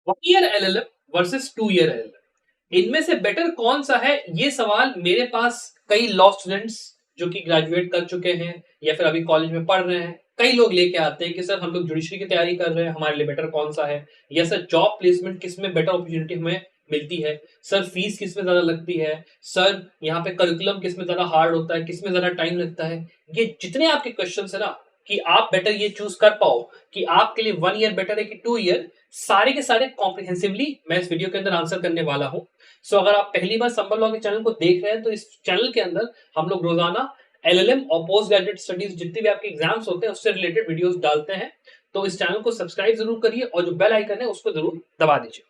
1 year LLM versus 2 year LLM, इनमें से better कौन सा है? ये सवाल मेरे पास कई लॉ स्टूडेंट्स जो कि ग्रेजुएट कर चुके हैं या फिर अभी कॉलेज में पढ़ रहे हैं, कई लोग लेके आते हैं कि सर हम लोग जुडिशरी की तैयारी कर रहे हैं, हमारे लिए बेटर कौन सा है, या सर जॉब प्लेसमेंट किस में बेटर अपॉर्चुनिटी हमें मिलती है, सर फीस किस में ज्यादा लगती है, सर यहाँ पे करिकुलम किस में ज्यादा हार्ड होता है, किस में ज्यादा टाइम लगता है। ये जितने आपके क्वेश्चन है ना, कि आप बेटर ये चूज कर पाओ कि आपके लिए 1 ईयर बेटर है कि 2 ईयर, सारे के सारे कॉम्प्रिहेंसिवली मैं इस वीडियो के अंदर आंसर करने वाला हूं। सो अगर आप पहली बार संबल लॉ के चैनल को देख रहे हैं तो इस चैनल के अंदर हम लोग रोजाना एलएलएम और पोस्ट ग्रेजुएट स्टडीज जितने भी आपके एग्जाम्स होते हैं उससे रिलेटेड वीडियोस डालते हैं। तो इस चैनल को सब्सक्राइब जरूर करिए और जो बेल आइकन है उसको जरूर दबा दीजिए।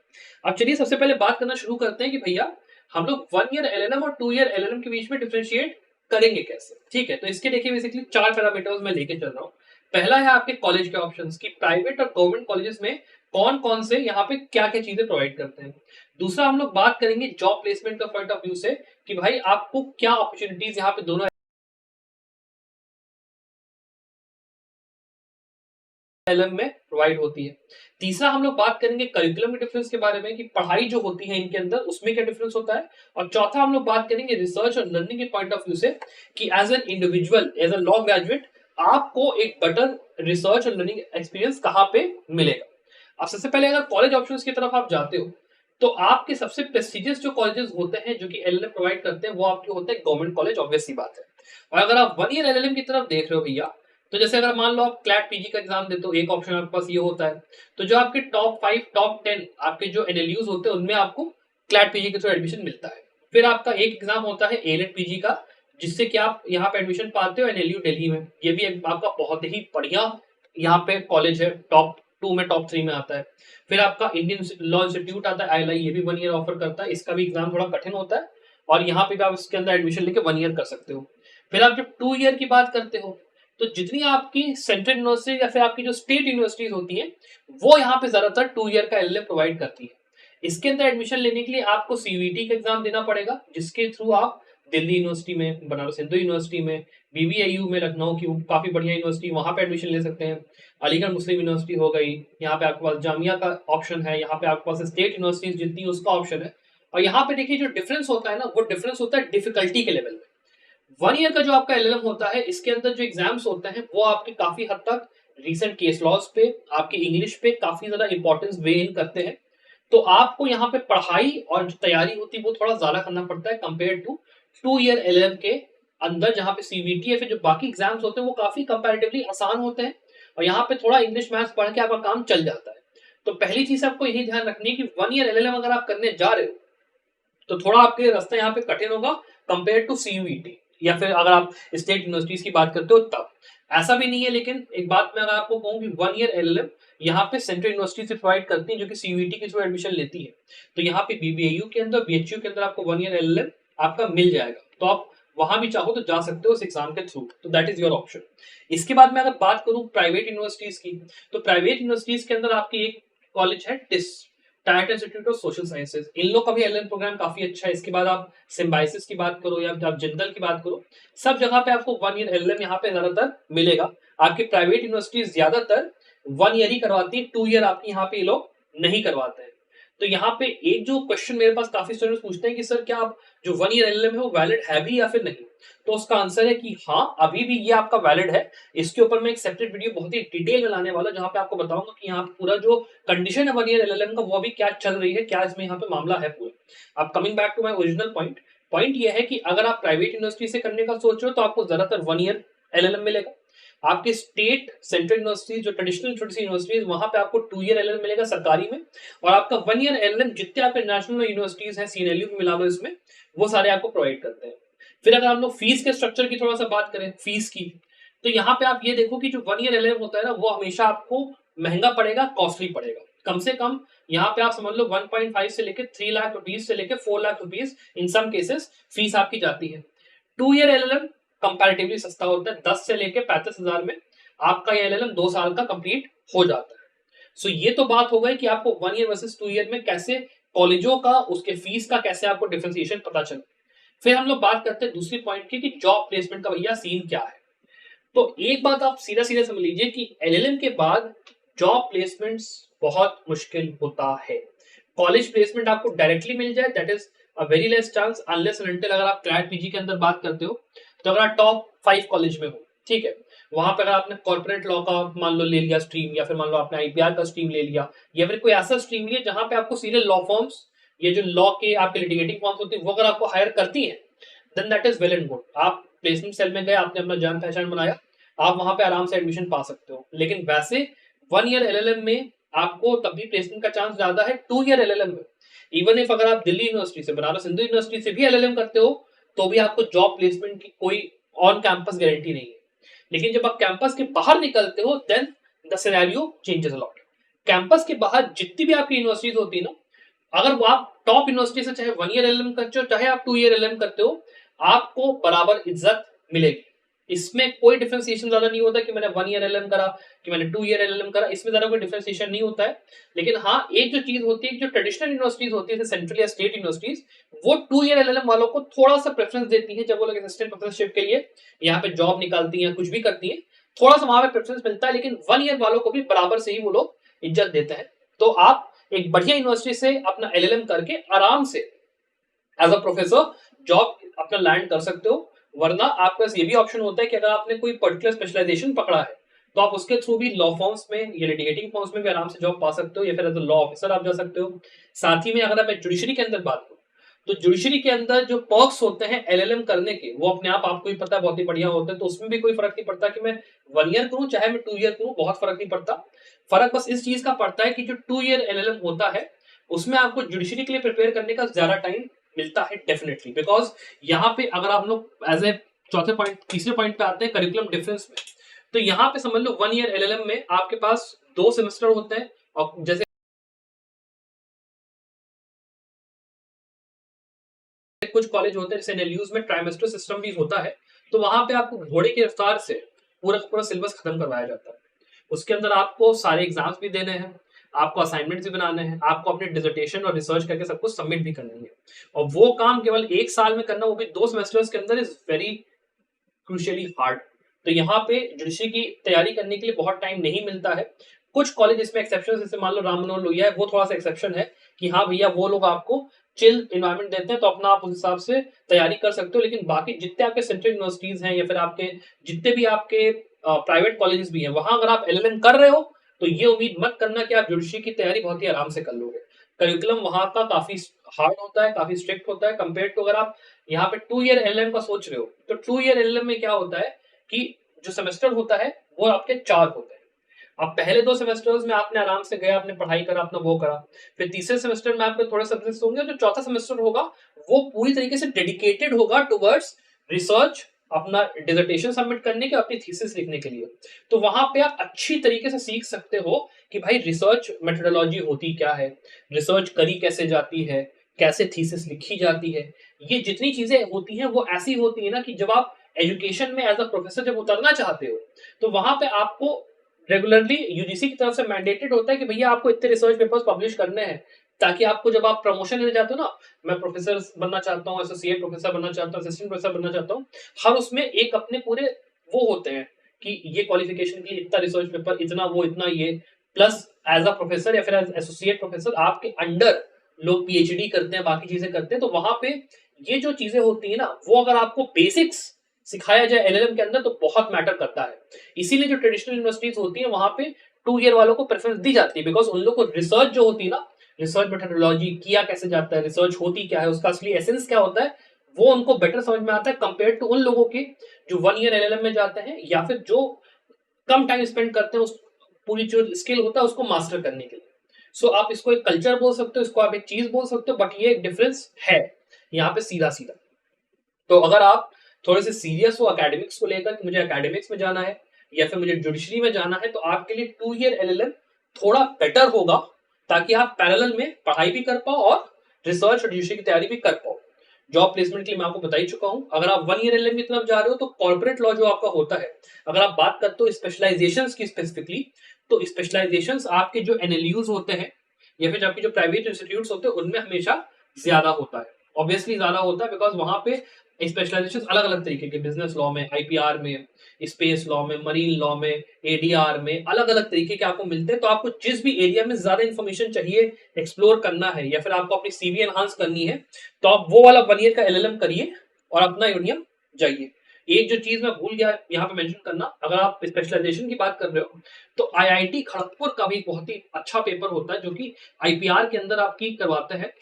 अब चलिए सबसे पहले बात करना शुरू करते हैं कि भैया हम लोग 1 ईयर एलएलएम और 2 ईयर एलएलएम के बीच में डिफरेंशिएट करेंगे कैसे। ठीक है, तो इसके देखिए बेसिकली 4 पैरामीटर्स मैं लेके चल रहा हूँ। पहला है आपके कॉलेज के ऑप्शंस की प्राइवेट और गवर्नमेंट कॉलेजेस में कौन कौन से यहाँ पे क्या क्या चीजें प्रोवाइड करते हैं। दूसरा हम लोग बात करेंगे जॉब प्लेसमेंट का पॉइंट ऑफ व्यू से कि भाई आपको क्या अपॉर्चुनिटीज यहाँ पे दोनों एलएम में प्रोवाइड होती है। तीसरा हम लोग बात करेंगे करिकुलम के डिफरेंस के बारे में कि पढ़ाई जो होती है इनके अंदर उसमें क्या डिफरेंस होता है। और चौथा हम लोग बात करेंगे रिसर्च और लर्निंग के पॉइंट ऑफ व्यू से कि as an individual as a law graduate आपको एक बेटर रिसर्च और लर्निंग एक्सपीरियंस कहाँ पे मिलेगा। अब सबसे पहले अगर कॉलेज ऑप्शंस की तरफ आप जाते हो तो आपके सबसे प्रेस्टिजियस जो कॉलेजेस होते हैं जो कि एलएलएम प्रोवाइड करते हैं वो आपके होते हैं गवर्नमेंट कॉलेज, ऑब्वियस सी बात है। और अगर आप 1 ईयर एलएलएम की तरफ देख रहे हो भैया, तो जैसे अगर मान लो आप क्लैट पीजी का एग्जाम देते हो, एक ऑप्शन आपके पास ये होता है। तो जो आपके टॉप 5 टॉप 10 आपके जो एनएलयूज होते हैं उनमें आपको क्लैट पीजी के थ्रू एडमिशन मिलता है। फिर आपका एक एग्जाम होता है एलेट पीजी का, जिससे कि आप यहाँ पे एडमिशन पाते हो एनएलयू दिल्ली में। ये भी आपका बहुत ही बढ़िया यहाँ पे कॉलेज है, टॉप 2 में टॉप 3 में आता है। फिर आपका इंडियन लॉ इंस्टीट्यूट आता है आईएलआई, ये भी 1 ईयर ऑफर करता है, इसका भी एग्जाम थोड़ा कठिन होता है और यहाँ पे भी आप इसके अंदर एडमिशन लेके 1 ईयर कर सकते हो। फिर आप जब 2 ईयर की बात करते हो तो जितनी आपकी सेंट्रल यूनिवर्सिटी या फिर आपकी जो स्टेट यूनिवर्सिटीज होती हैं वो यहाँ पे ज्यादातर 2 ईयर का एलएलएम प्रोवाइड करती है। इसके अंदर एडमिशन लेने के लिए आपको सीयूईटी का एग्जाम देना पड़ेगा, जिसके थ्रू आप दिल्ली यूनिवर्सिटी में, बनारस हिंदू यूनिवर्सिटी में, बीबीएयू में लखनऊ की काफी बढ़िया यूनिवर्सिटी, वहां पे एडमिशन ले सकते हैं। अलीगढ़ मुस्लिम यूनिवर्सिटी हो गई, यहाँ पे आपके पास जामिया का ऑप्शन है, यहाँ पे आपके पास स्टेट यूनिवर्सिटीज जितनी उसका ऑप्शन है। और यहाँ पे देखिए जो डिफरेंस होता है ना, वो डिफरेंस होता है डिफिकल्टी के लेवल में। 1 ईयर का जो आपका एलएलएम होता है इसके अंदर जो एग्जाम्स होते हैं वो आपके काफी हद तक रीसेंट केस लॉज पे, आपकी इंग्लिश पे काफी ज्यादा इंपॉर्टेंस वे इन करते हैं। तो आपको यहाँ पे पढ़ाई और जो तैयारी होती है वो थोड़ा ज्यादा करना पड़ता है कंपेयर टू 2 ईयर एलएलएम के अंदर, जहाँ पे सीबीटी या फिर जो बाकी एग्जाम्स होते हैं वो काफी कंपैरेटिवली आसान होते हैं और यहाँ पे थोड़ा इंग्लिश मैथ्स पढ़ के आपका काम चल जाता है। तो पहली चीज आपको यही ध्यान रखनी है कि 1 ईयर एलएलएम अगर आप करने जा रहे हो तो थोड़ा आपके रास्ता यहाँ पे कठिन होगा कंपेयर टू सीयूईटी, या फिर अगर आप स्टेट यूनिवर्सिटीज की बात करते हो तब। ऐसा भी नहीं है, लेकिन एक बात मैं अगर आपको कहूँ कि 1 ईयर एलएलएम यहाँ पे सेंट्रल यूनिवर्सिटी से प्रोवाइड करती है जो कि सीयूईटी के थ्रू एडमिशन लेती है। तो यहाँ पे बीबीएयू के अंदर, बीएचयू के अंदर आपको 1 ईयर एलएलएम आपका मिल जाएगा, तो आप वहां भी चाहो तो जा सकते हो उस एग्जाम के थ्रू। तो दैट इज योर ऑप्शन। इसके बाद मैं अगर बात करूं प्राइवेट यूनिवर्सिटीज की, तो प्राइवेट यूनिवर्सिटीज के अंदर आपकी एक कॉलेज है TISS, Tata institute of social sciences, इन लोग का भी एलएलएम प्रोग्राम काफी अच्छा है। इसके बाद आप सिम्बाइसिस की बात करो या आप जिंदल की बात करो, सब जगह पे आपको 1 ईयर एलएलएम यहाँ पे ज्यादातर मिलेगा। आपकी प्राइवेट यूनिवर्सिटीज ज्यादातर 1 ईयर ही करवाती है, 2 ईयर आपकी यहाँ पे ये लोग नहीं करवाते हैं। तो यहाँ पे एक जो क्वेश्चन मेरे पास काफी स्टूडेंट्स पूछते हैं कि सर क्या आप जो 1 ईयर एलएलएम है वो वैलिड है भी या फिर नहीं, तो उसका आंसर है कि हाँ, अभी भी ये आपका वैलिड है। इसके ऊपर मैं एक सेपरेट वीडियो बहुत ही डिटेल में लाने वाला जहाँ पे आपको बताऊंगा कि यहाँ पे पूरा जो कंडीशन है 1 ईयर एलएलएम का वो अभी क्या चल रही है, क्या इसमें यहाँ पे मामला है पूरा। अब coming back to my original point, point ये है कि अगर आप प्राइवेट यूनिवर्सिटी से करने का सोच रहे हो तो आपको ज्यादातर 1 ईयर एलएलएम मिलेगा। आपके स्टेट सेंट्रल यूनिवर्सिटी जो ट्रेडिशनल छोटी सी यूनिवर्सिटीज वहां पे आपको 2 ईयर एलएलएम मिलेगा सरकारी में, और आपका 1 ईयर एलएलएम जितने आपके नेशनल यूनिवर्सिटीज हैं, सीएनएलयू भी मिला लो इसमें, वो सारे आपको प्रोवाइड करते हैं। फिर अगर हम लोग फीस के स्ट्रक्चर की थोड़ा सा बात करें, फीस की, तो यहाँ पे आप ये देखो कि जो 1 ईयर एलएलएम होता है ना वो हमेशा आपको महंगा पड़ेगा, कॉस्टली पड़ेगा। कम से कम यहाँ पे आप समझ लो 1.5 से लेके 3 लाख रुपीज से लेके 4 lakh rupees in some cases fees आपकी जाती है। 2 ईयर एलएलएम कंपैरेटिवली सस्ता होता है, 10 से लेके 35,000 में आपका ये एलएलएम 2 साल का कंप्लीट हो जाता है। सो ये तो बात हो गई कि आपको 1 ईयर वर्सेस 2 ईयर में कैसे कॉलेजों का, उसके फीस का कैसे आपको डिफरेंशिएशन पता चले। फिर हम लोग बात करते हैं दूसरी पॉइंट की कि जॉब प्लेसमेंट का भैया सीन क्या है। तो एक बात आप सीधा सीधा समझ लीजिए कि एलएलएम के बाद जॉब प्लेसमेंट्स बहुत मुश्किल होता है। कॉलेज प्लेसमेंट आपको डायरेक्टली मिल जाए that is a very less chance, unless and until अगर आप क्लैट पीजी के अंदर बात करते हो तो अगर आप टॉप 5 कॉलेज में हो, ठीक है, वहां पे अगर आपने कॉर्पोरेट लॉ का मान लो ले लिया स्ट्रीम, या फिर मान लो आपने आईपीआर का स्ट्रीम ले लिया, या फिर कोई ऐसा स्ट्रीम लिया जहां पे आपको सीधे लॉ फॉर्म्स, ये जो लॉ के आपके लिटिगेटिंग फॉर्म्स होती है वो अगर आपको हायर करती है, then that is well and good. आप प्लेसमेंट सेल में गए, आपने अपना जान पहचान बनाया, आप वहां पे आराम से एडमिशन पा सकते हो। लेकिन वैसे 1 ईयर एलएलएम में आपको तब भी प्लेसमेंट का चांस ज्यादा है 2 ईयर एलएलएम में। इवन इफ अगर आप दिल्ली यूनिवर्सिटी से, बनारस हिंदू यूनिवर्सिटी से भी एलएलएम करते हो तो भी आपको जॉब प्लेसमेंट की कोई ऑन कैंपस गारंटी नहीं है। लेकिन जब आप कैंपस के बाहर निकलते हो then the scenario changes a lot. Campus के बाहर जितनी भी आपकी यूनिवर्सिटीज होती है ना, अगर वो आप टॉप यूनिवर्सिटी से चाहे 1 ईयर एलएलएम करते हो चाहे आप 2 ईयर एलएलएम करते हो, आपको बराबर इज्जत मिलेगी। इसमें कोई डिफरेंशिएशन ज्यादा नहीं होता कि मैंने 1 ईयर एलएलएम करा कि मैंने 2 ईयर एलएलएम करा, इसमें ज्यादा कोई डिफरेंशिएशन नहीं होता है। लेकिन हाँ, एक जो चीज होती है, जो ट्रेडिशनल यूनिवर्सिटीज होती है सेंट्रल या स्टेट यूनिवर्सिटीज, वो 2 ईयर एलएलएम वालों को थोड़ा सा प्रेफरेंस देती है। जब वो लोग असिस्टेंट प्रोफेसरशिप के लिए यहाँ पे जॉब निकालती है, कुछ भी करती है, थोड़ा सा वहां पे प्रेफरेंस मिलता है। लेकिन 1 ईयर वालों को भी बराबर से ही वो लोग इज्जत देते हैं। तो आप एक बढ़िया यूनिवर्सिटी से अपना एलएलएम करके आराम से एज अ प्रोफेसर जॉब अपना लैंड कर सकते हो। वरना आपके पास ये भी ऑप्शन होता है कि अगर आपने कोई पर्टिकुलर स्पेशलाइजेशन पकड़ा है तो आप उसके थ्रू भी लॉ फॉर्म्स में या लिटिगेटिंग फॉर्म्स में भी आराम से जॉब पा सकते हो, या फिर एज अ लॉ ऑफिसर आप जा सकते हो। साथ ही में अगर मैं जुडिशरी के अंदर बात करूं तो जुडिशरी के अंदर जो पर्क्स होते हैं एलएलएम करने के, वो अपने आप आपको ही पता है बहुत ही बढ़िया होते हैं। तो उसमें भी कोई फर्क नहीं पड़ता कि मैं 1 ईयर करूं चाहे मैं 2 ईयर करूं, बहुत फर्क नहीं पड़ता। फर्क बस इस चीज का पड़ता है कि जो 2 ईयर एलएलएम होता है उसमें आपको जुडिशरी के लिए प्रिपेयर करने का ज्यादा टाइम मिलता है डेफिनेटली। बिकॉज यहाँ पे अगर आप लोग एज ए चौथे पॉइंट तीसरे पॉइंट पे आते हैं करिकुलम डिफरेंस में, तो यहाँ पे समझ लो 1 ईयर एलएलएम में आपके पास 2 सेमेस्टर होते हैं। और जैसे कुछ कॉलेज होते हैं जैसे एनएलयूज में ट्राइमेस्टर सिस्टम भी होता है, तो वहां पे आपको घोड़े की रफ्तार से पूरा पूरा सिलेबस खत्म करवाया जाता है। उसके अंदर आपको सारे एग्जाम्स भी देने हैं, आपको असाइनमेंट्स भी बनाने हैं, आपको अपने डिसर्टेशन और रिसर्च करके सब कुछ सबमिट भी करनी है। और वो काम केवल 1 साल में करना, वो भी 2 सेमेस्टर्स के अंदर, इज वेरी क्रूशियली हार्ड। तो यहाँ पे जुडिशरी की तैयारी करने के लिए बहुत टाइम नहीं मिलता है। कुछ कॉलेज इसमें एक्सेप्शन, जैसे मान लो राम मनोहर लोहिया है, वो थोड़ा सा एक्सेप्शन है कि हाँ भैया वो लोग आपको चिल इन्वायरमेंट देते हैं तो अपना आप उस हिसाब से तैयारी कर सकते हो। लेकिन बाकी जितने आपके सेंट्रल यूनिवर्सिटीज हैं या फिर आपके जितने भी आपके प्राइवेट कॉलेजेस भी हैं, वहां अगर आप एलएलएम कर रहे हो तो ये उम्मीद मत करना कि आप जुडिशरी की तैयारी बहुत ही आराम से कर लोगे। करिकुलम वहां का काफी हार्ड होता है, काफी स्ट्रिक्ट होता है कंपेयर टू अगर आप यहाँ पे 2 ईयर एलएलएम का सोच रहे हो। तो 2 ईयर एलएलएम में क्या होता है कि जो सेमेस्टर होता है वो आपके 4 होते हैं। अब पहले 2 सेमेस्टर्स में आपने आराम से गया, आपने पढ़ाई करा, अपना वो करा। फिर तीसरे सेमेस्टर में आपके थोड़े सब्जेक्ट्स होंगे। जो चौथा सेमेस्टर होगा वो पूरी तरीके से डेडिकेटेड होगा टुवर्ड्स रिसर्च, अपना डिसर्टेशन सबमिट करने के, अपनी थीसिस लिखने के लिए। तो वहां पे आप अच्छी तरीके से सीख सकते हो कि भाई रिसर्च मेथोडोलॉजी होती क्या है, रिसर्च करी कैसे जाती है, कैसे थीसिस लिखी जाती है। ये जितनी चीजें होती हैं वो ऐसी होती है ना कि जब आप एजुकेशन में एज अ प्रोफेसर जब उतरना चाहते हो तो वहां पे आपको रेगुलरली यूजीसी की तरफ से मैंडेटेड होता है कि भैया आपको इतने रिसर्च पेपर्स पब्लिश करने हैं, ताकि आपको जब आप प्रमोशन लेने जाते हो ना, मैं प्रोफेसर बनना चाहता हूँ, एसोसिएट प्रोफेसर बनना चाहता हूँ, असिस्टेंट प्रोफेसर बनना चाहता हूँ, हर उसमें एक अपने पूरे वो होते हैं कि ये क्वालिफिकेशन के लिए इतना रिसर्च पेपर, इतना वो, इतना ये, प्लस एज अ प्रोफेसर या फिर एज एसोसिएट प्रोफेसर आपके अंडर लोग पीएचडी करते हैं, बाकी चीजें करते हैं। तो वहां पे ये जो चीजें होती है ना, वो अगर आपको बेसिक्स सिखाया जाए एलएलएम के अंदर तो बहुत मैटर करता है। इसीलिए जो ट्रेडिशनल यूनिवर्सिटीज होती है वहां पे 2 ईयर वालों को प्रेफरेंस दी जाती है, बिकॉज उन लोग को रिसर्च जो होती है ना, रिसर्च मेथोडोलॉजी किया कैसे जाता है, रिसर्च होती क्या है, उसका असली एसेंस क्या होता है, वो उनको बेटर समझ में आता है कंपेयर टू उन लोगों के जो 1 ईयर एलएलएम में जाते हैं या फिर जो कम टाइम स्पेंड करते हैं उस पूरी जो स्किल होता है उसको मास्टर करने के लिए। सो आप इसको एक कल्चर बोल सकते हो, इसको आप एक चीज बोल सकते हो, बट ये एक डिफरेंस है यहाँ पे सीधा सीधा। तो अगर आप थोड़े से सीरियस हो एकेडमिक्स को लेकर कि मुझे एकेडमिक्स में जाना है या फिर मुझे जुडिशरी में जाना है, तो आपके लिए 2 ईयर एलएलएम थोड़ा बेटर होगा, ताकि आप पैरेलल में पढ़ाई भी कर पाओ और रिसर्च और जुडिशरी की तैयारी भी कर पाओ। जॉब प्लेसमेंट के लिए मैं आपको बता ही चुका हूं। अगर आप 1 ईयर एलएलएम की तरफ जा रहे हो तो कॉर्पोरेट लॉ जो आपका होता है, अगर आप बात करते हो स्पेशलाइजेशंस की स्पेसिफिकली, तो स्पेशलाइजेशंस आपके जो एनएलयूज होते हैं या फिर आपके जो प्राइवेट इंस्टीट्यूट्स होते हैं उनमें हमेशा ज्यादा होता है। ऑब्वियसली ज्यादा होता है बिकॉज वहां पे स्पेशलाइजेशन अलग अलग तरीके के, बिजनेस लॉ में, आईपीआर में, स्पेस लॉ में, मरीन लॉ में, एडीआर में, अलग अलग तरीके के आपको मिलते हैं। तो आपको जिस भी एरिया में ज्यादा इन्फॉर्मेशन चाहिए, एक्सप्लोर करना है, या फिर आपको अपनी सीवी एनहांस करनी है, तो आप वो वाला 1 ईयर का एलएलएम करिए और अपना यूनियन जाइए। एक जो चीज मैं भूल गया यहाँ पे मेंशन करना, अगर आप स्पेशलाइजेशन की बात कर रहे हो तो आईआईटी खड़गपुर का भी बहुत ही अच्छा पेपर होता है जो कि आईपीआर के अंदर आपकी करवाते हैं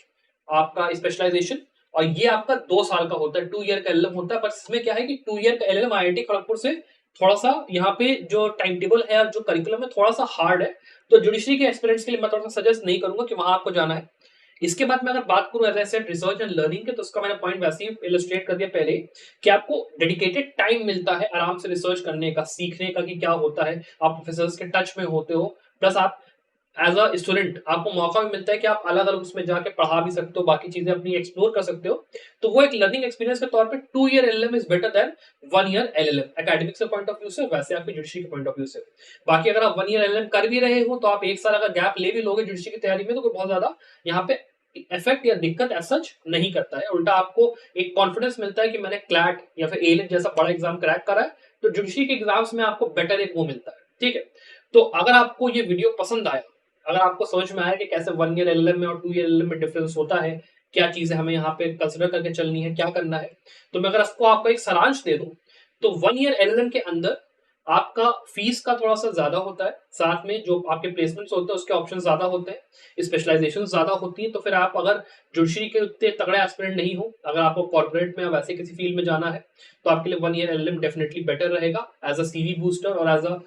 आपका स्पेशलाइजेशन। और ये आपका 2 साल का होता है, 2 ईयर का एलएलएम होता है। बस इसमें क्या है कि 2 ईयर का एलएलएम आईआईटी खड़गपुर से थोड़ा सा यहाँ पे जो टाइम टेबल है और जो करिकुलम है थोड़ा सा हार्ड है, तो जुडिशरी के एस्पिरेंट्स के लिए मैं थोड़ा सा सजेस्ट नहीं करूंगा कि वहां आपको जाना है। इसके बाद मैं अगर बात करूं as I said research and learning के, तो उसका मैंने पॉइंट वैसे ही इलस्ट्रेट कर दिया पहले कि आपको डेडिकेटेड टाइम मिलता है आराम से रिसर्च करने का, सीखने का कि क्या होता है, आप प्रोफेसर्स के टच में होते हो, प्लस आप एज अ स्टूडेंट आपको मौका भी मिलता है कि आप अलग अलग उसमें जाके पढ़ा भी सकते हो, बाकी चीजें अपनी एक्सप्लोर कर सकते हो। तो वो एक लर्निंग एक्सपीरियंस के तौर पे 2 year LLM is better than 1 year LLM, academics के पॉइंट ऑफ व्यू से, वैसे आपके जुडिशरी के पॉइंट ऑफ व्यू से। बाकी अगर आप 1 ईयर एलएलएम कर भी रहे हो तो आप 1 साल अगर गैप ले भी लोगे जुडिशरी की तैयारी में, तो कोई बहुत ज्यादा यहाँ पे इफेक्ट या दिक्कत एज सच नहीं करता है। उल्टा आपको एक कॉन्फिडेंस मिलता है कि मैंने क्लैट या फिर एलिट जैसा बड़ा एग्जाम क्रैक करा है, तो जुडिशरी के एग्जाम्स में आपको बेटर एक वो मिलता है। ठीक है, तो अगर आपको ये वीडियो पसंद आया, अगर आपको समझ में आया कि कैसे 1 ईयर एलएलएम में और 2 ईयर एलएलएम में डिफरेंस होता है, क्या चीजें हमें यहाँ पे कंसिडर करके चलनी है, क्या करना है, तो मैं अगर आपको आपको एक सारांश दे दूं, तो 1 ईयर एलएलएम के अंदर आपका फीस का थोड़ा सा ज्यादा होता है, साथ में जो आपके प्लेसमेंट्स होते हैं उसके ऑप्शन ज्यादा होते हैं, स्पेशलाइजेशन ज्यादा होती है। तो फिर आप अगर जुडिशरी के उतने तगड़े एस्पिरेंट नहीं हो, अगर आपको कॉर्पोरेट में या वैसे किसी फील्ड में जाना है, तो आपके लिए 1 ईयर एलएलएम डेफिनेटली बेटर रहेगा एज अ सीवी बूस्टर और एज अ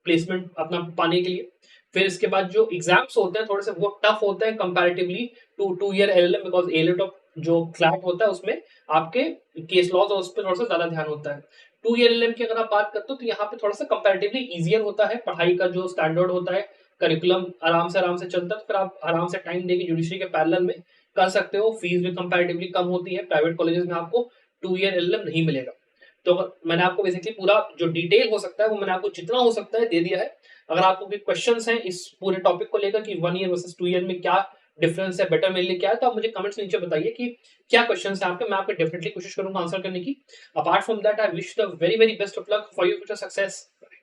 प्लेसमेंट अपना पाने के लिए। फिर इसके बाद जो एग्जाम्स होते हैं थोड़े से वो टफ होते हैं comparatively to 2 year LLM, because elite of जो क्लैट होता है उसमें आपके केस लॉज और उस पर थोड़ा सा ज्यादा ध्यान होता है। 2 ईयर एलएलएम की अगर आप बात करते हो तो यहाँ पे थोड़ा सा कंपैरेटिवली इजियर होता है, पढ़ाई का जो स्टैंडर्ड होता है, करिकुलम आराम से चलता है, तो फिर आप आराम से टाइम देके जुडिशरी के पैरेलल में कर सकते हो। फीस भी कंपैरेटिवली कम होती है, प्राइवेट कॉलेजेस में आपको 2 ईयर एलएलएम नहीं मिलेगा। तो मैंने आपको बेसिकली पूरा जो डिटेल हो सकता है वो मैंने आपको जितना हो सकता है दे दिया है। अगर आपको कोई क्वेश्चंस हैं इस पूरे टॉपिक को लेकर कि 1 ईयर वर्सेस 2 ईयर में क्या डिफरेंस है, बेटर मेरे लिए क्या है, तो आप मुझे कमेंट्स नीचे बताइए कि क्या क्वेश्चंस हैं आपके, मैं आपको डेफिनेटली कोशिश करूंगा आंसर करने की। Apart from that I wish the very very best of luck for your future success.